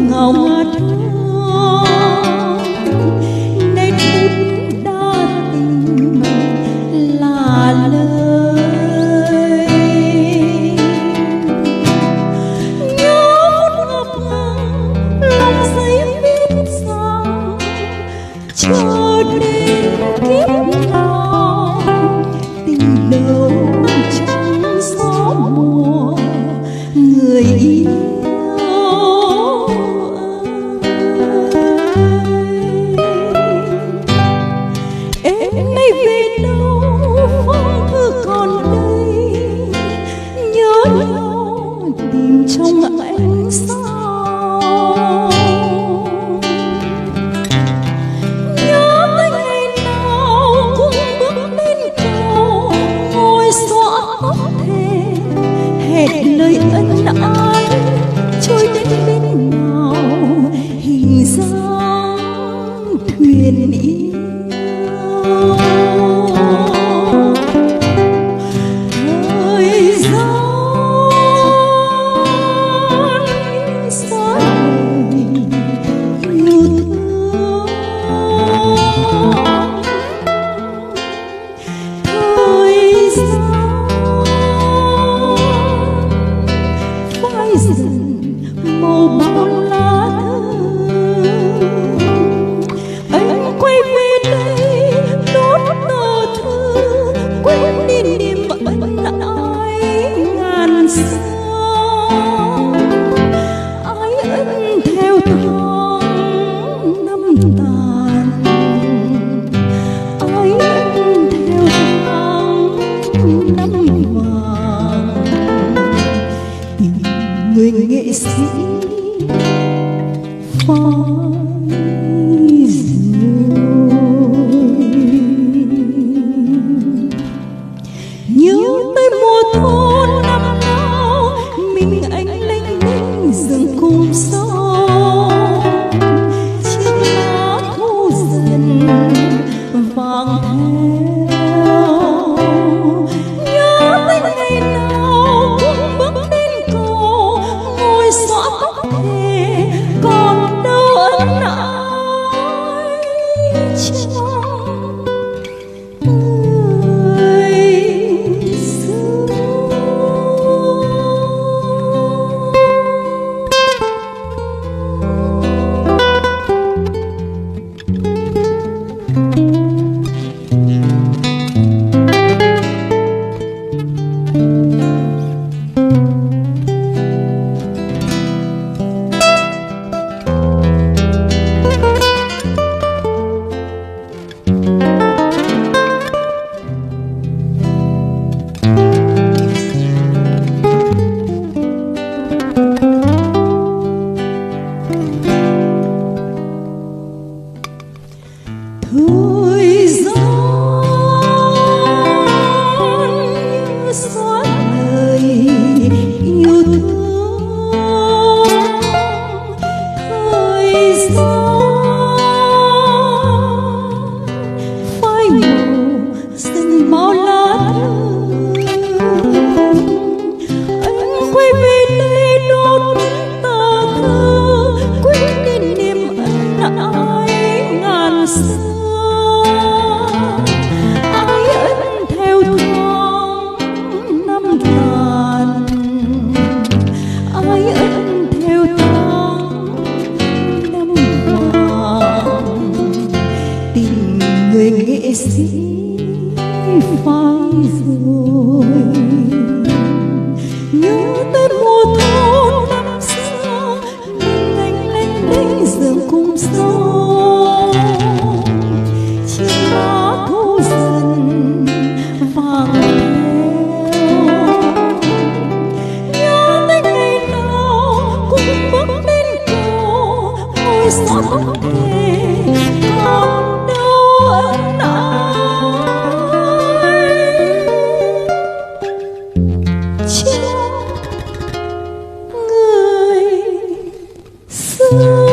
ngóng nên phút đa tình là lời nhớ phút ngập ngừng lòng giấy viết rằng cho đến kiếp nào tình đâu trong gió mùa người yêu em nay về đâu phong thư còn đây nhớ nhau tìm trong ánh sao nhớ tới ngày nào cũng bước lên cầu ngồi xõa tóc thề hẹn lời ân ái trôi đến bên nào hình dáng thuyền yêu thời gian xa vời yêu thương thời gian phai dần màu bao lá thư anh quay về đây đốt tờ thư quên đi niềm ân ái ngàn sao ái ân theo tháng năm tàn ái ân theo tháng năm vàng tình người nghệ sĩ phai nhớ tới mùa thu năm nào mình anh lênh đênh rừng cùng gió chiếc lá thu dần vàng theo nhớ tới ngày nào cũng bước đến cầu ngồi xõa tóc thề còn đâu ân ái trong người xưa. Thời gian như xóa lời yêu thương thời gian phai màu dần bao lá thư anh quay về đây đốt tờ thư quên đi niềm ân ái ngàn xưa người nghệ sĩ phai rồi nhớ tới mùa thu năm xưa mình anh lênh đênh rừng cùng gió chiếc lá thu dần vàng theo nhớ tới ngày nào cũng bước đến cầu ngồi xõa tóc thề còn đâu ân ái trong người xưa.